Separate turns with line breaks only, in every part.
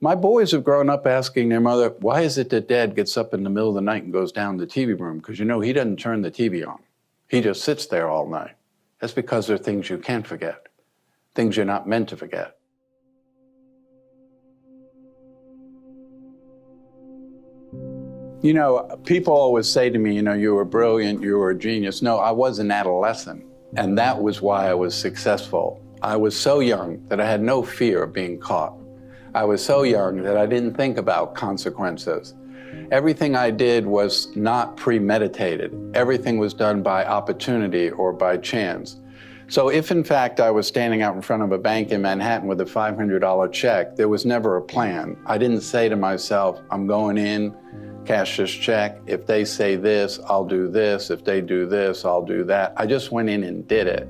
My boys have grown up asking their mother, why is it that Dad gets up in the middle of the night and goes down to the TV room? Because he doesn't turn the TV on. He just sits there all night. That's because there are things you can't forget, things you're not meant to forget. People always say to me, you were brilliant, you were a genius. No, I was an adolescent, and that was why I was successful. I was so young that I had no fear of being caught. I was so young that I didn't think about consequences. Everything I did was not premeditated. Everything was done by opportunity or by chance. So if in fact I was standing out in front of a bank in Manhattan with a $500 check, there was never a plan. I didn't say to myself, I'm going in, cash this check. If they say this, I'll do this. If they do this, I'll do that. I just went in and did it.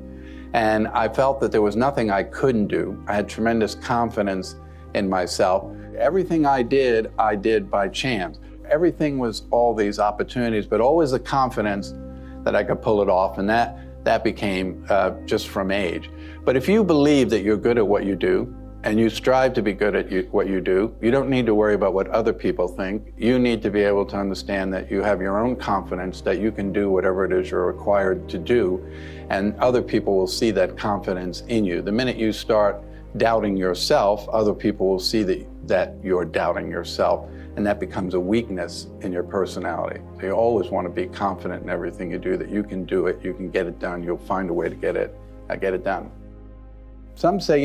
And I felt that there was nothing I couldn't do. I had tremendous confidence in myself. Everything I did by chance. Everything was all these opportunities, but always the confidence that I could pull it off, and that became just from age. But if you believe that you're good at what you do, and you strive to be good at what you do, you don't need to worry about what other people think. You need to be able to understand that you have your own confidence, that you can do whatever it is you're required to do, and other people will see that confidence in you. The minute you start doubting yourself, other people will see that you're doubting yourself, and that becomes a weakness in your personality. So you always want to be confident in everything you do, that you can do it, you can get it done, you'll find a way to get it done. Some say,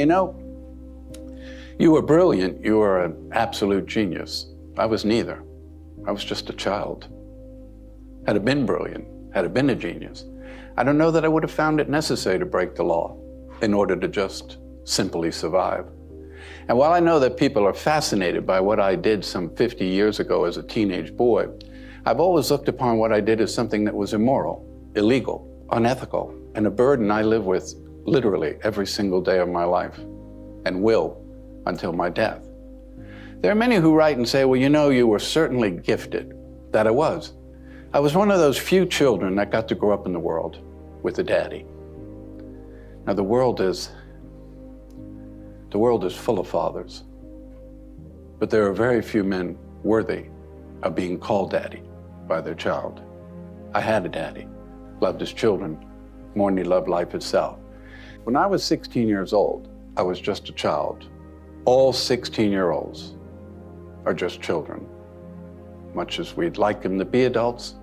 you were brilliant, you were an absolute genius. I was neither. I was just a child. Had I been brilliant, had I been a genius, I don't know that I would have found it necessary to break the law in order to just simply survive. And while I know that people are fascinated by what I did some 50 years ago as a teenage boy, I've always looked upon what I did as something that was immoral, illegal, unethical, and a burden I live with literally every single day of my life, and will until my death. There are many who write and say, well, you were certainly gifted. That I was. I was one of those few children that got to grow up in the world with a daddy. Now the world is full of fathers, but there are very few men worthy of being called daddy by their child. I had a daddy, loved his children more than he loved life itself. When I was 16 years old, I was just a child. All 16-year-olds are just children. Much as we'd like them to be adults,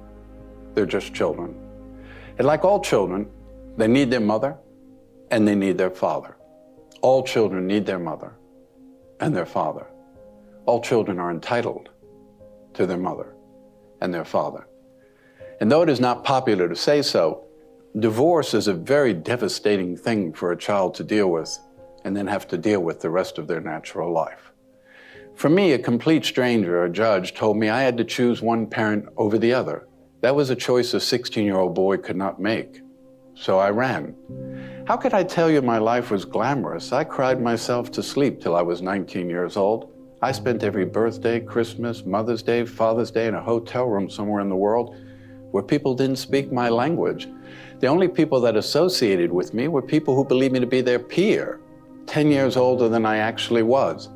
they're just children. And like all children, they need their mother and they need their father. All children need their mother and their father. All children are entitled to their mother and their father. And though it is not popular to say so, divorce is a very devastating thing for a child to deal with and then have to deal with the rest of their natural life. For me, a complete stranger, a judge, told me I had to choose one parent over the other. That was a choice a 16-year-old boy could not make. So I ran. How could I tell you my life was glamorous? I cried myself to sleep till I was 19 years old. I spent every birthday, Christmas, Mother's Day, Father's Day in a hotel room somewhere in the world where people didn't speak my language. The only people that associated with me were people who believed me to be their peer, 10 years older than I actually was.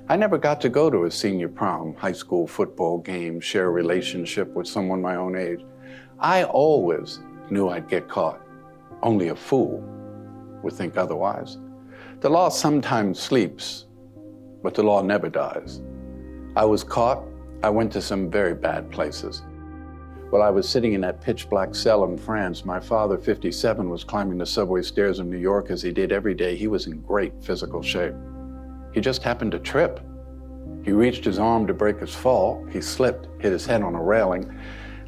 I never got to go to a senior prom, high school football game, share a relationship with someone my own age. I always knew I'd get caught. Only a fool would think otherwise. The law sometimes sleeps, but the law never dies. I was caught. I went to some very bad places. While I was sitting in that pitch black cell in France, my father, 57, was climbing the subway stairs of New York as he did every day. He was in great physical shape. He just happened to trip. He reached his arm to break his fall. He slipped, hit his head on a railing,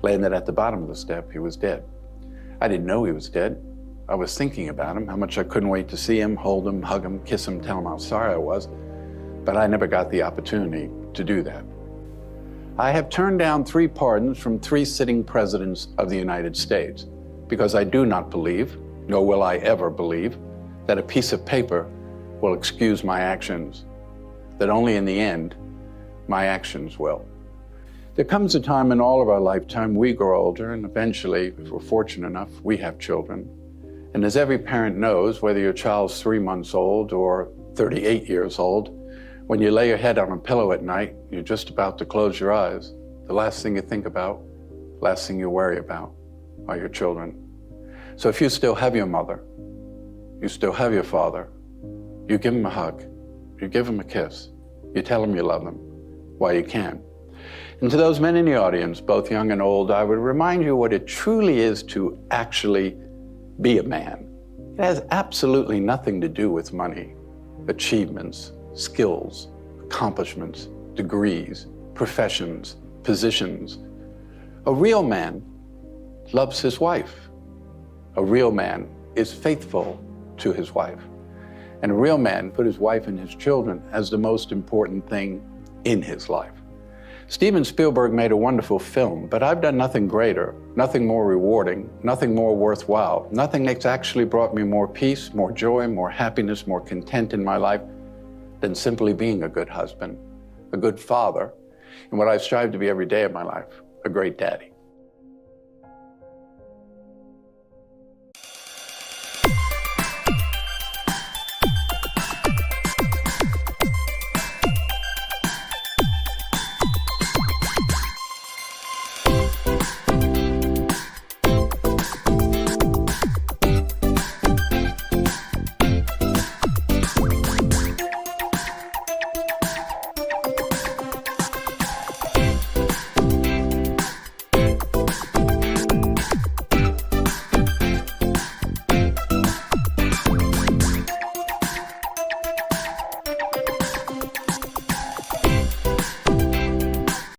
landed at the bottom of the step. He was dead. I didn't know he was dead. I was thinking about him, how much I couldn't wait to see him, hold him, hug him, kiss him, tell him how sorry I was. But I never got the opportunity to do that. I have turned down 3 pardons from 3 sitting presidents of the United States because I do not believe, nor will I ever believe, that a piece of paper will excuse my actions, that only in the end, my actions will. There comes a time in all of our lifetime we grow older, and eventually, if we're fortunate enough, we have children. And as every parent knows, whether your child's 3 months old or 38 years old, When you lay your head on a pillow at night, you're just about to close your eyes. The last thing you think about, last thing you worry about are your children. So if you still have your mother, you still have your father, you give them a hug, you give them a kiss, you tell them you love them while you can. And to those men in the audience, both young and old, I would remind you what it truly is to actually be a man. It has absolutely nothing to do with money, achievements, skills, accomplishments, degrees, professions, positions. A real man loves his wife. A real man is faithful to his wife. And a real man put his wife and his children as the most important thing in his life. Steven Spielberg made a wonderful film, but I've done nothing greater, nothing more rewarding, nothing more worthwhile, nothing that's actually brought me more peace, more joy, more happiness, more content in my life than simply being a good husband, a good father, and what I strive to be every day of my life, a great daddy.